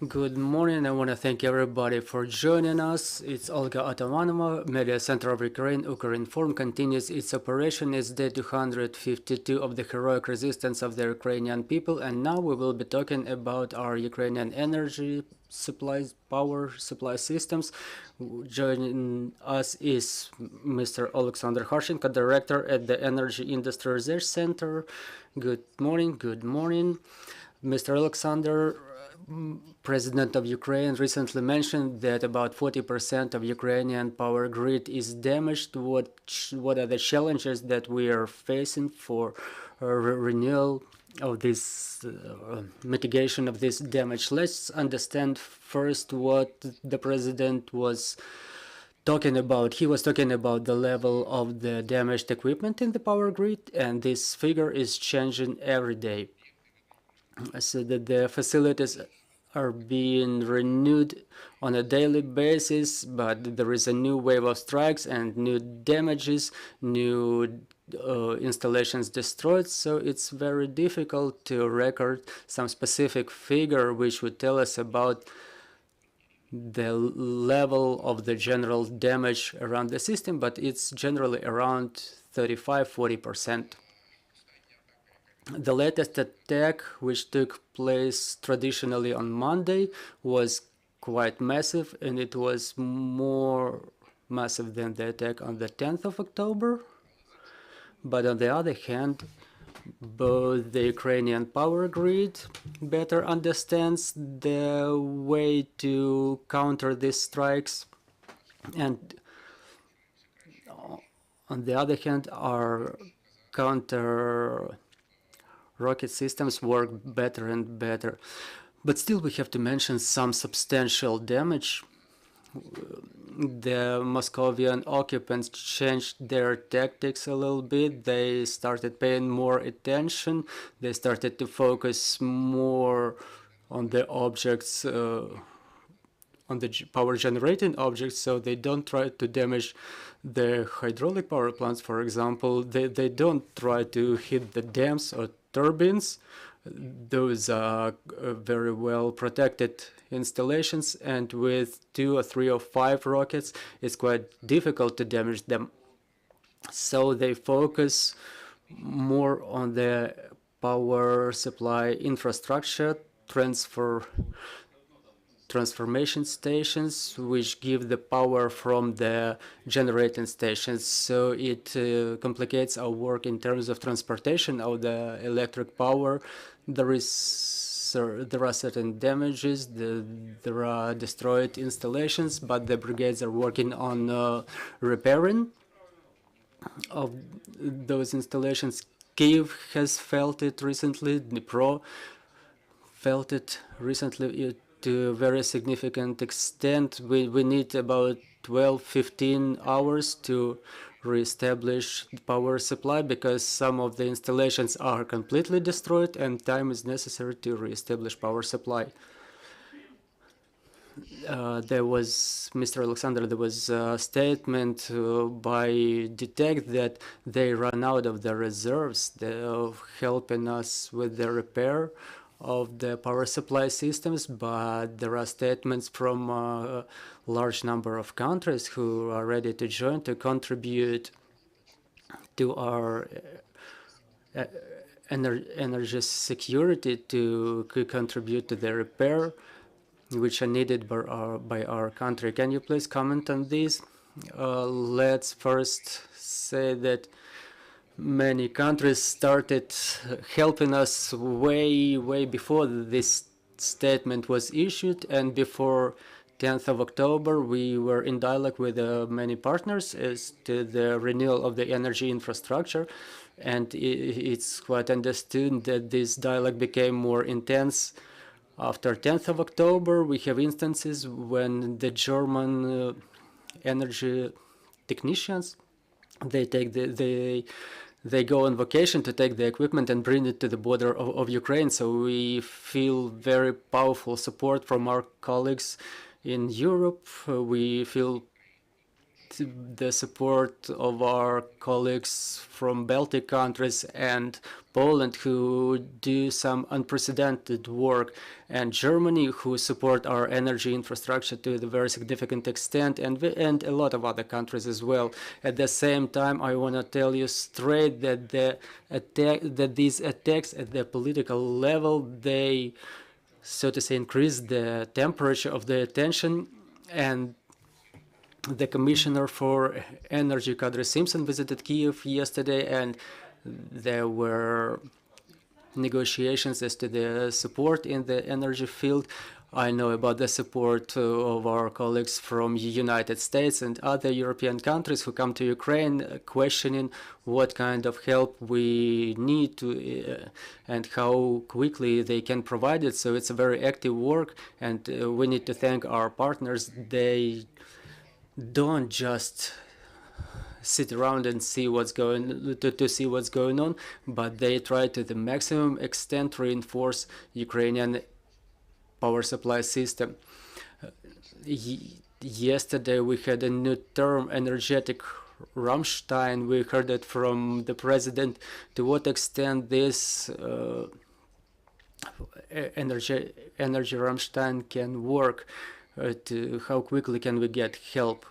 Good morning. I want to thank everybody for joining us. It's Olga Atamanova, Media Center of Ukraine. Ukrinform continues its operation. It's day 252 of the heroic resistance of the Ukrainian people. And now we will be talking about our Ukrainian energy supplies, power supply systems. Joining us is Mr. Oleksandr Kharchenko, Director at the Energy Industry Research Center. Good morning. Good morning. Mr. Oleksandr, President of Ukraine recently mentioned that about 40% of Ukrainian power grid is damaged. What are the challenges that we are facing for renewal of this mitigation of this damage? Let's understand first what the president was talking about. He was talking about the level of the damaged equipment in the power grid, and this figure is changing every day. So that the facilities are being renewed on a daily basis, but there is a new wave of strikes and new damages, new installations destroyed, so it's very difficult to record some specific figure which would tell us about the level of the general damage around the system, but it's generally around 35–40%. The latest attack, which took place traditionally on Monday, was quite massive, and it was more massive than the attack on the 10th of October. But on the other hand, both the Ukrainian power grid better understands the way to counter these strikes, and on the other hand, our counter rocket systems work better and better. But still we have to mention some substantial damage. The Moscovian occupants changed their tactics a little bit. They started paying more attention. They started to focus more on the objects, on the power generating objects, so they don't try to damage the hydraulic power plants, for example. They don't try to hit the dams or turbines. Those are very well protected installations, and with 2 or 3 or 5 rockets it's quite difficult to damage them. So they focus more on the power supply infrastructure, transformation stations, which give the power from the generating stations. So it complicates our work in terms of transportation of the electric power. There are certain damages, there are destroyed installations, but the brigades are working on repairing of those installations. Kyiv has felt it recently, Dnipro felt it recently to a very significant extent. We need about 12–15 hours to reestablish the power supply, because some of the installations are completely destroyed and time is necessary to reestablish power supply. There was, Mr. Oleksandr, there was a statement by DTEC that they run out of the reserves of helping us with the repair of the power supply systems, but there are statements from a large number of countries who are ready to join to contribute to our energy security, to contribute to the repair which are needed by our country. Can you please comment on this? Let's first say that many countries started helping us way before this statement was issued, and before 10th of October we were in dialogue with many partners as to the renewal of the energy infrastructure, and it's quite understood that this dialogue became more intense after 10th of October. We have instances when the German energy technicians, they go on vacation to take the equipment and bring it to the border of Ukraine. So we feel very powerful support from our colleagues in Europe. We feel the support of our colleagues from Baltic countries and Poland, who do some unprecedented work, and Germany, who support our energy infrastructure to a very significant extent, and a lot of other countries as well. At the same time, I want to tell you straight that these attacks at the political level, they, so to say, increase the temperature of the tension. And the Commissioner for Energy, Kadri Simpson, visited Kyiv yesterday, and there were negotiations as to the support in the energy field. I know about the support of our colleagues from the United States and other European countries who come to Ukraine questioning what kind of help we need to and how quickly they can provide it. So it's a very active work, and we need to thank our partners. They don't just sit around and see what's going to see what's going on, but they try to the maximum extent reinforce Ukrainian power supply system. Yesterday we had a new term, energetic Rammstein. We heard it from the president. To what extent this energy Rammstein can work? To how quickly can we get help?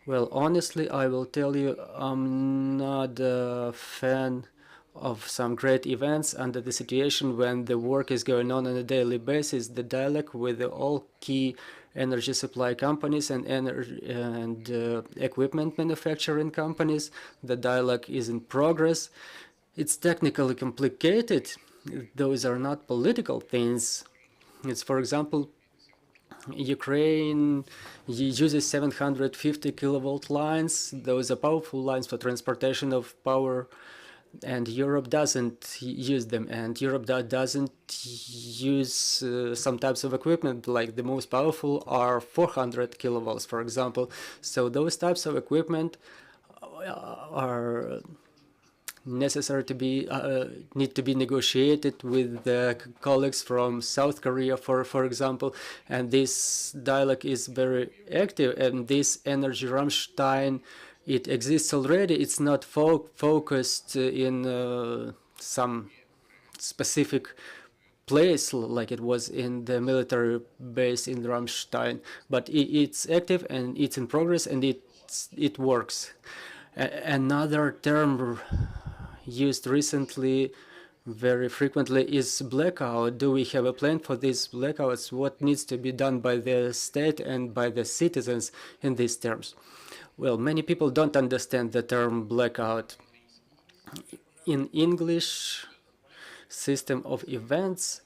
Well, honestly, I will tell you, I'm not a fan of some great events under the situation when the work is going on a daily basis. The dialogue with all key energy supply companies and equipment manufacturing companies, the dialogue is in progress. It's technically complicated. Those are not political things. It's, for example, Ukraine uses 750 kilovolt lines. Those are powerful lines for transportation of power, and Europe doesn't use them. And Europe doesn't use some types of equipment, like the most powerful are 400 kilovolts, for example. So those types of equipment are necessary to be need to be negotiated with the colleagues from South Korea, for example, and this dialogue is very active. And this energy Rammstein, it exists already. It's not focused in some specific place like it was in the military base in Rammstein, but it's active and it's in progress, and it works. Another term used recently very frequently is blackout. Do we have a plan for these blackouts? What needs to be done by the state and by the citizens in these terms? Well, many people don't understand the term blackout. In English system of events,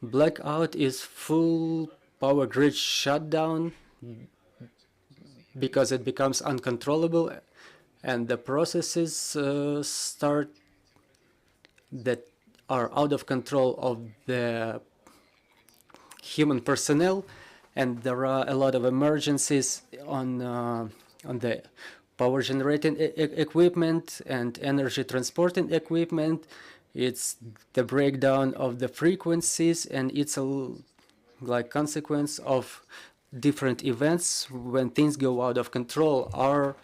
blackout is full power grid shutdown because it becomes uncontrollable, and the processes start that are out of control of the human personnel, and there are a lot of emergencies on the power generating equipment and energy transporting equipment. It's the breakdown of the frequencies, and it's a like consequence of different events when things go out of control. Our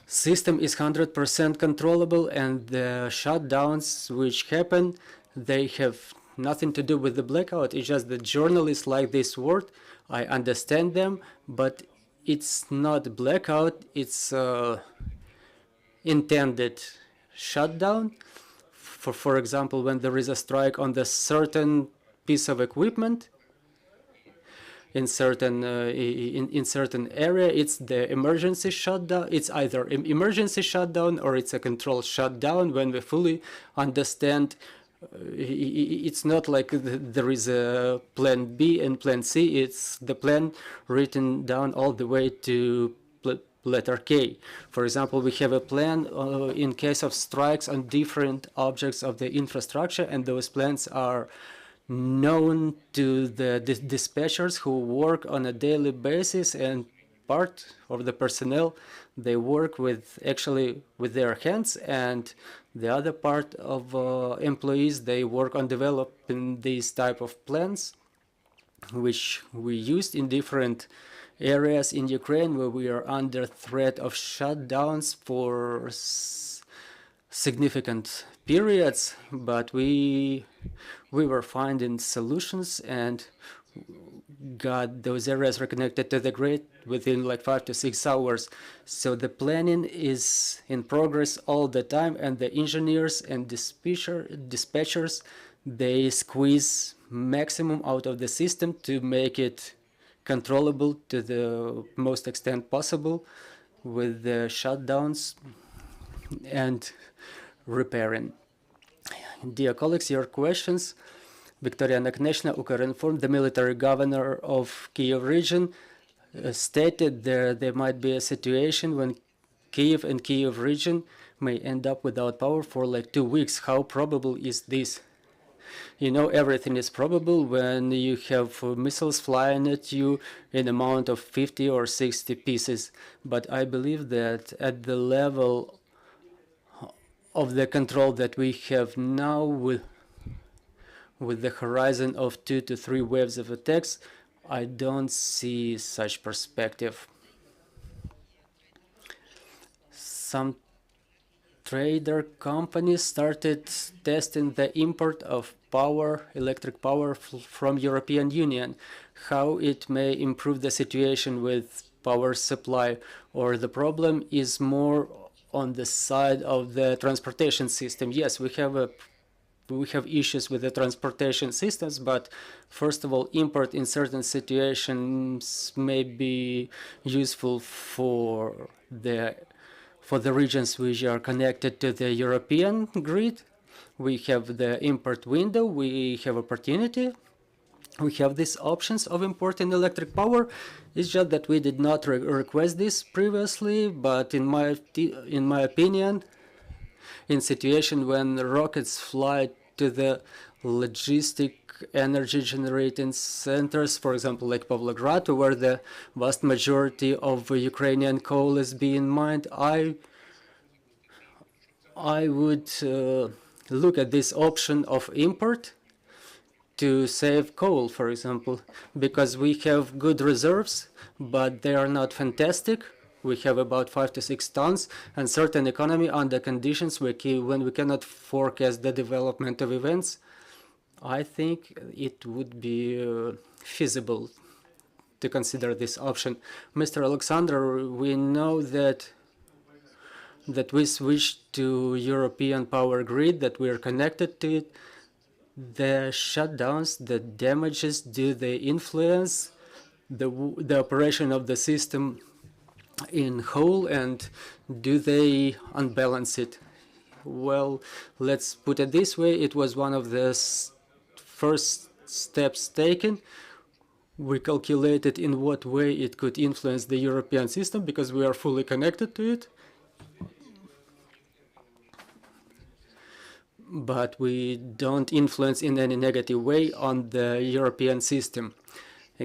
system is 100% controllable, and the shutdowns which happen, they have nothing to do with the blackout. It's just that journalists like this word. I understand them, but it's not blackout. It's intended shutdown. For example, when there is a strike on the certain piece of equipment, in certain area, it's the emergency shutdown. It's either an emergency shutdown or it's a controlled shutdown. When we fully understand, it's not like there is a plan B and plan C. It's the plan written down all the way to letter K. For example, we have a plan in case of strikes on different objects of the infrastructure, and those plans are known to the dispatchers who work on a daily basis, and part of the personnel, they work with their hands, and the other part of employees, they work on developing these type of plans, which we used in different areas in Ukraine where we are under threat of shutdowns for significant periods, but we were finding solutions and got those areas reconnected to the grid within like 5 to 6 hours. So the planning is in progress all the time, and the engineers and dispatchers, they squeeze maximum out of the system to make it controllable to the most extent possible with the shutdowns and repairing. Dear colleagues, your questions. Victoria Naknechna, Ukrinform, the military governor of Kyiv region, stated there might be a situation when Kyiv and Kyiv region may end up without power for like 2 weeks. How probable is this? You know, everything is probable when you have missiles flying at you in amount of 50 or 60 pieces. But I believe that at the level of the control that we have now with the horizon of 2 to 3 waves of attacks, I don't see such perspective. Some trader companies started testing the import of electric power from European Union, how it may improve the situation with power supply, or the problem is more on the side of the transportation system. Yes, we have issues with the transportation systems, but first of all, import in certain situations may be useful for the regions which are connected to the European grid. We have the import window, we have opportunity, we have these options of importing electric power. It's just that we did not request this previously, but in my opinion, in situation when rockets fly to the logistic energy generating centers, for example, like Pavlograd, where the vast majority of Ukrainian coal is being mined, I would look at this option of import to save coal, for example, because we have good reserves, but they are not fantastic. We have about 5 to 6 tons, and certain economy under conditions when we cannot forecast the development of events. I think it would be feasible to consider this option. Mr. Oleksandr, we know that we switched to European power grid, that we are connected to it. The shutdowns, the damages, do they influence the operation of the system in whole, and do they unbalance it? Well, let's put it this way. It was one of the first steps taken. We calculated in what way it could influence the European system because we are fully connected to it. But we don't influence in any negative way on the European system.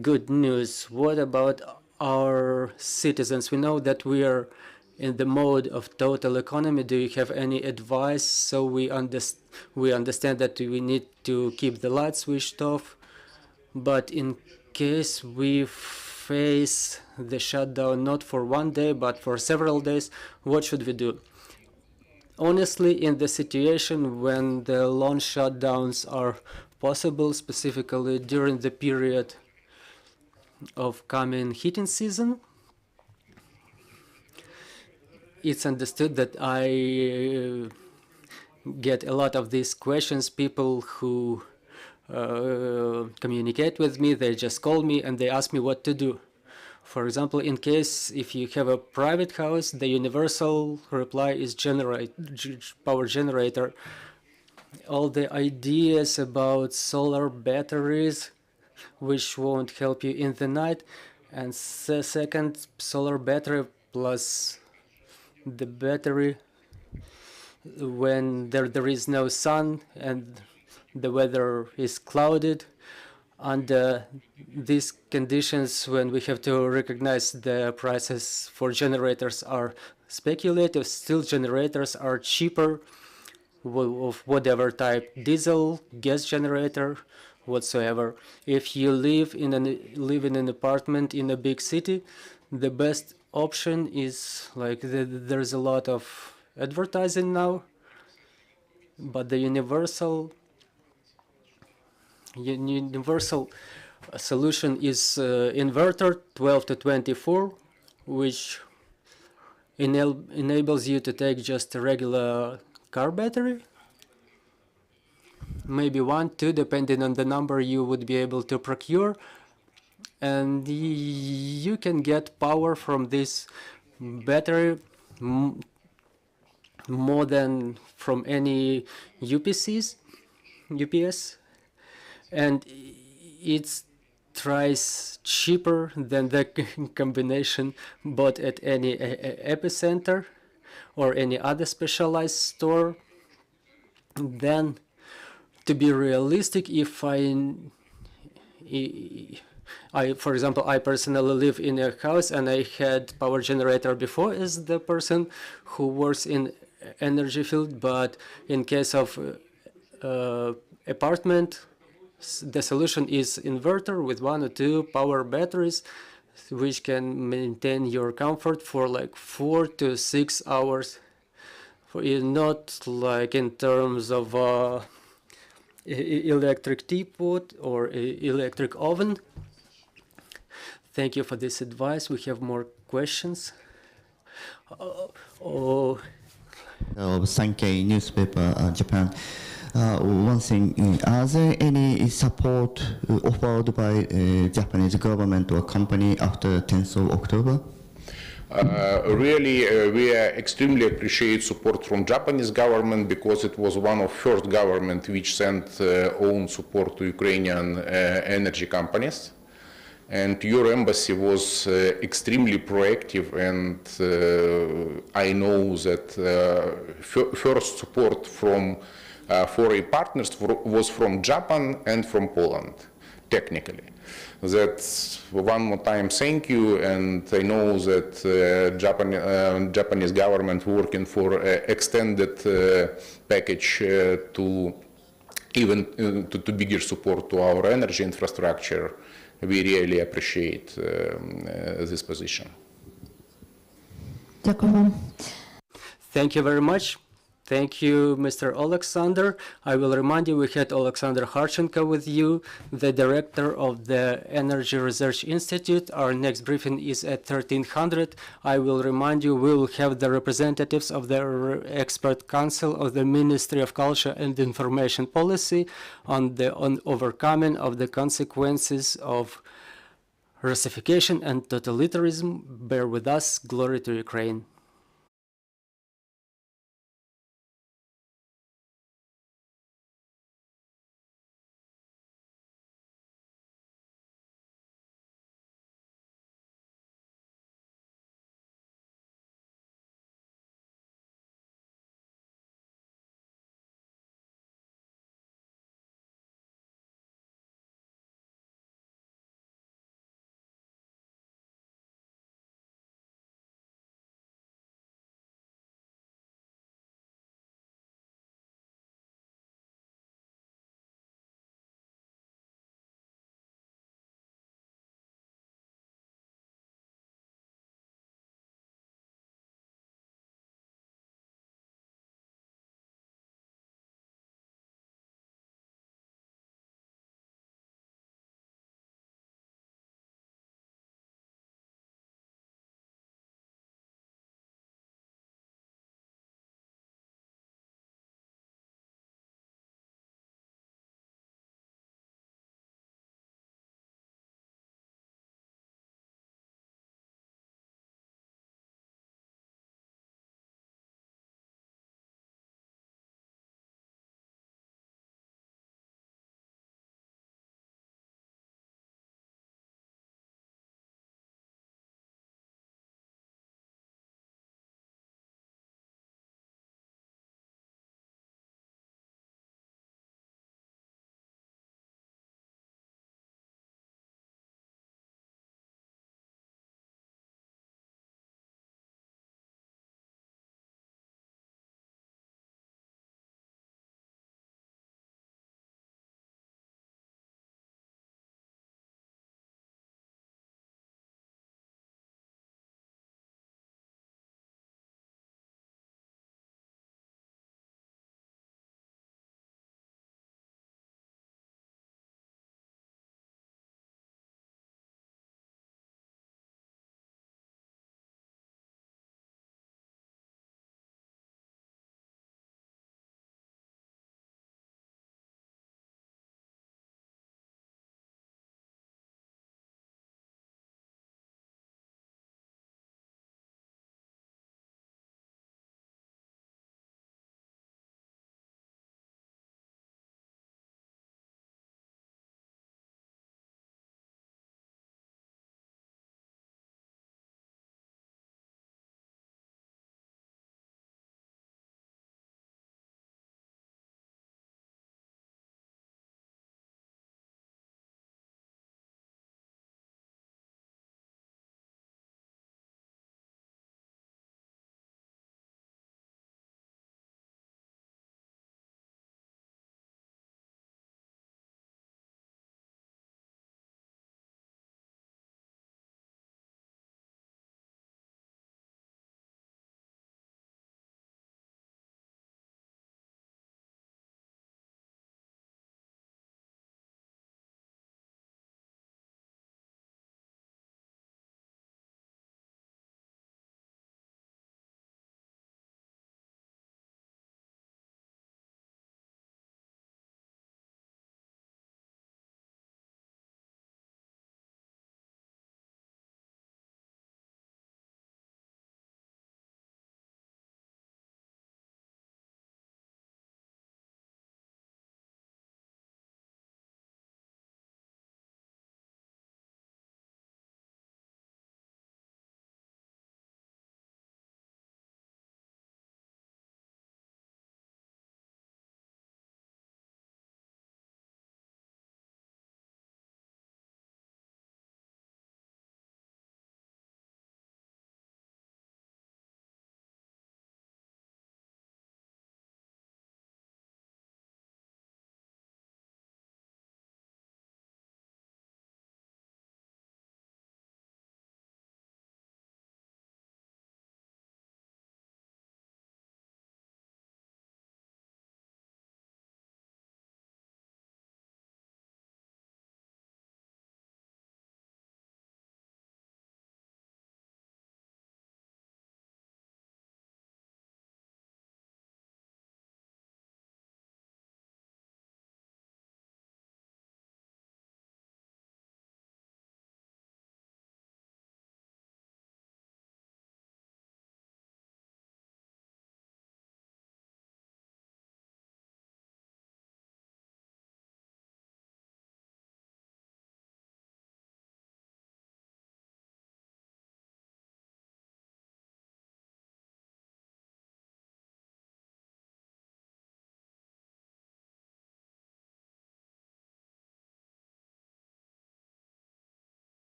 Good news. What about our citizens? We know that we are in the mode of total economy. Do you have any advice so we understand that we need to keep the lights switched off? But in case we face the shutdown not for 1 day but for several days, what should we do? Honestly, in the situation when the long shutdowns are possible, specifically during the period of coming heating season, it's understood that I get a lot of these questions. People who communicate with me, they just call me and they ask me what to do. For example, in case if you have a private house, the universal reply is power generator. All the ideas about solar batteries, which won't help you in the night, and second, solar battery plus the battery when there is no sun and the weather is clouded. Under these conditions, when we have to recognize the prices for generators are speculative, still generators are cheaper of whatever type, diesel, gas generator, whatsoever. If you live in an apartment in a big city, the best option is like there's a lot of advertising now, but the universal solution is inverter 12 to 24, which enables you to take just a regular car battery, maybe 1, 2, depending on the number you would be able to procure, and you can get power from this battery more than from any UPS, and it's thrice cheaper than the combination bought at any epicenter or any other specialized store. Then, to be realistic, if for example, I personally live in a house and I had power generator before as the person who works in energy field, but in case of apartment, the solution is inverter with 1 or 2 power batteries, which can maintain your comfort for like 4 to 6 hours. Not like in terms of electric teapot or electric oven. Thank you for this advice. We have more questions. Of Sankei newspaper, Japan. One thing, are there any support offered by Japanese government or company after 10th of October? Really, we extremely appreciate support from Japanese government, because it was one of first government which sent own support to Ukrainian energy companies. And your embassy was extremely proactive, and I know that first support from foreign partners was from Japan and from Poland, technically. That's one more time thank you, and I know that Japanese government working for extended package to even to bigger support to our energy infrastructure. We really appreciate this position. Thank you very much. Thank you, Mr. Oleksandr. I will remind you, we had Oleksandr Kharchenko with you, the director of the Energy Research Institute. Our next briefing is at 1300. I will remind you, we will have the representatives of the expert council of the Ministry of Culture and Information Policy on overcoming of the consequences of Russification and totalitarianism. Bear with us. Glory to Ukraine.